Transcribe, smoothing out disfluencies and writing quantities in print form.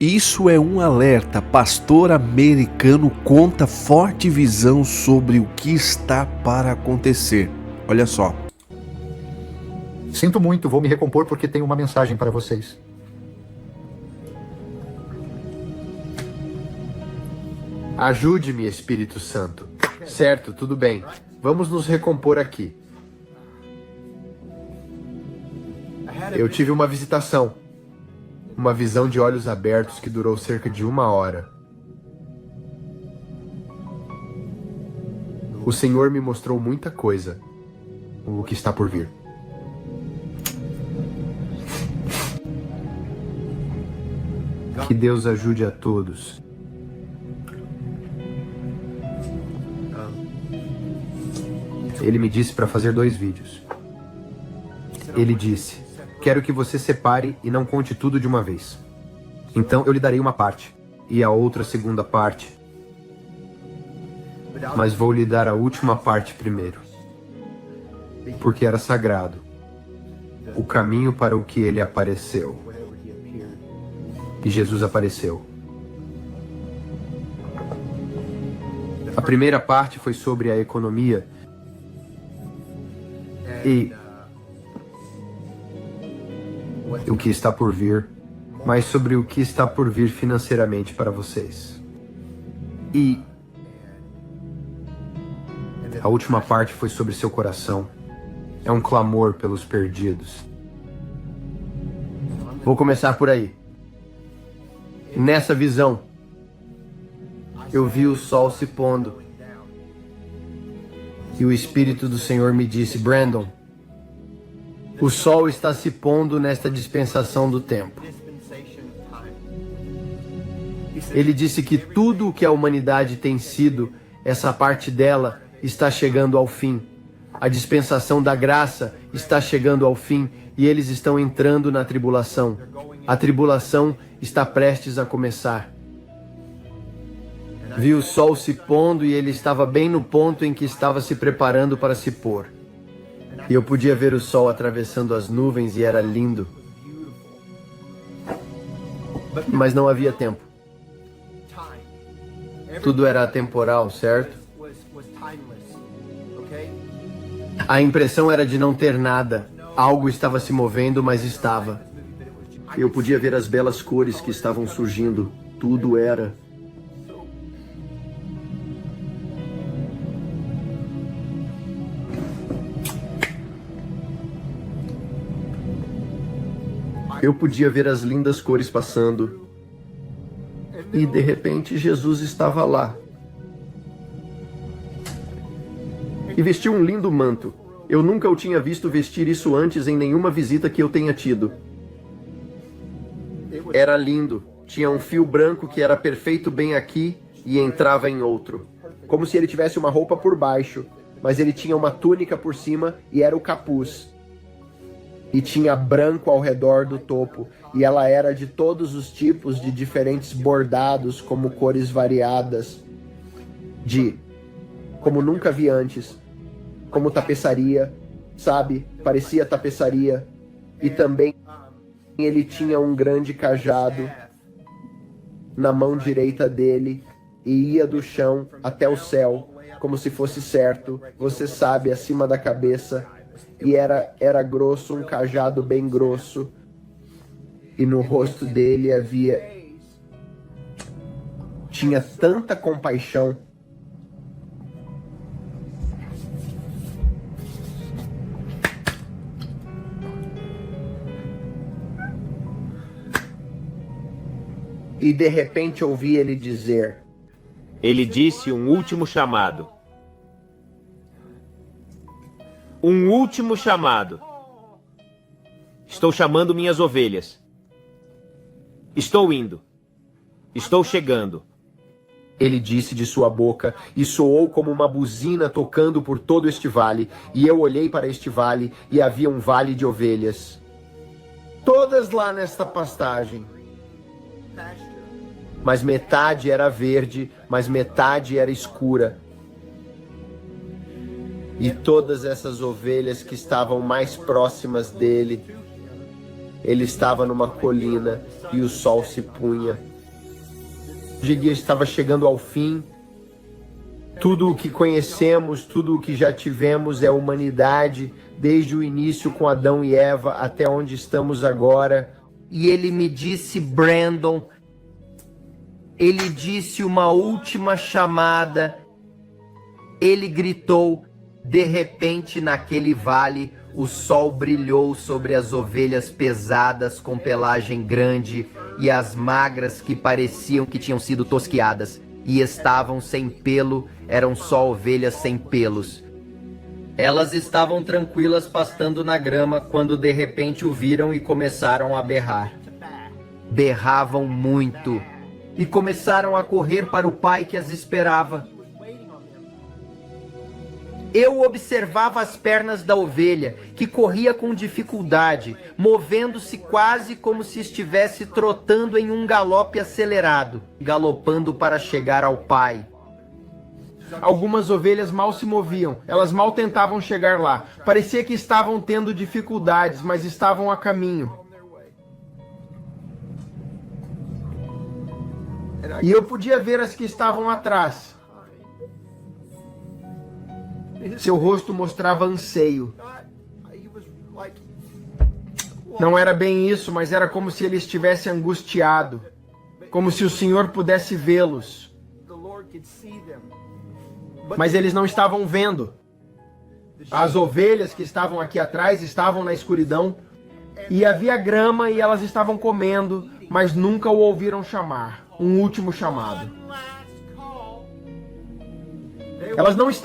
Isso é um alerta. Pastor americano conta forte visão sobre o que está para acontecer. Olha só. Sinto muito, vou me recompor porque tenho uma mensagem para vocês. Ajude-me, Espírito Santo. Certo, tudo bem. Vamos nos recompor aqui. Eu tive uma visitação. Uma visão de olhos abertos que durou cerca de 1 hora. O Senhor me mostrou muita coisa. O que está por vir. Que Deus ajude a todos. Ele me disse para fazer 2 vídeos. Ele disse: quero que você separe e não conte tudo de uma vez. Então eu lhe darei uma parte, e a outra segunda parte. Mas vou lhe dar a última parte primeiro. Porque era sagrado. O caminho para o que ele apareceu. E Jesus apareceu. A primeira parte foi sobre a economia. E o que está por vir, mas sobre o que está por vir financeiramente para vocês. E a última parte foi sobre seu coração. É um clamor pelos perdidos. Vou começar por aí. Nessa visão, eu vi o sol se pondo. E o Espírito do Senhor me disse: Brandon, o sol está se pondo nesta dispensação do tempo. Ele disse que tudo o que a humanidade tem sido, essa parte dela, está chegando ao fim. A dispensação da graça está chegando ao fim e eles estão entrando na tribulação. A tribulação está prestes a começar. Vi o sol se pondo e ele estava bem no ponto em que estava se preparando para se pôr. E eu podia ver o sol atravessando as nuvens e era lindo. Mas não havia tempo. Tudo era atemporal, certo? A impressão era de não ter nada. Algo estava se movendo, mas estava. Eu podia ver as belas cores que estavam surgindo. Tudo era. Eu podia ver as lindas cores passando. E de repente Jesus estava lá. E vestiu um lindo manto. Eu nunca o tinha visto vestir isso antes em nenhuma visita que eu tenha tido. Era lindo. Tinha um fio branco que era perfeito bem aqui e entrava em outro. Como se ele tivesse uma roupa por baixo, mas ele tinha uma túnica por cima e era o capuz. E tinha branco ao redor do topo, e ela era de todos os tipos de diferentes bordados, como cores variadas, como nunca vi antes, como tapeçaria, sabe? Parecia tapeçaria. E também ele tinha um grande cajado na mão direita dele, e ia do chão até o céu, como se fosse certo, você sabe, acima da cabeça. E era grosso, um cajado bem grosso. E no rosto dele tinha tanta compaixão. E de repente ouvi ele dizer: ele disse um último chamado. Um último chamado. Estou chamando minhas ovelhas. Estou indo. Estou chegando. Ele disse de sua boca e soou como uma buzina tocando por todo este vale. E eu olhei para este vale e havia um vale de ovelhas. Todas lá nesta pastagem. Mas metade era verde, mas metade era escura. E todas essas ovelhas que estavam mais próximas dele, ele estava numa colina e o sol se punha. dia estava chegando ao fim. Tudo o que conhecemos, tudo o que já tivemos é a humanidade, desde o início com Adão e Eva até onde estamos agora. E ele me disse, Brandon, ele disse uma última chamada. Ele gritou. De repente, naquele vale, o sol brilhou sobre as ovelhas pesadas com pelagem grande e as magras que pareciam que tinham sido tosquiadas e estavam sem pelo, eram só ovelhas sem pelos. Elas estavam tranquilas pastando na grama quando de repente o viram e começaram a berrar. Berravam muito e começaram a correr para o pai que as esperava. Eu observava as pernas da ovelha, que corria com dificuldade, movendo-se quase como se estivesse trotando em um galope acelerado, galopando para chegar ao pai. Algumas ovelhas mal se moviam, elas mal tentavam chegar lá. Parecia que estavam tendo dificuldades, mas estavam a caminho. E eu podia ver as que estavam atrás. Seu rosto mostrava anseio. Não era bem isso, mas era como se ele estivesse angustiado. Como se o Senhor pudesse vê-los. Mas eles não estavam vendo. As ovelhas que estavam aqui atrás estavam na escuridão. E havia grama e elas estavam comendo, mas nunca o ouviram chamar. Um último chamado. Elas não estavam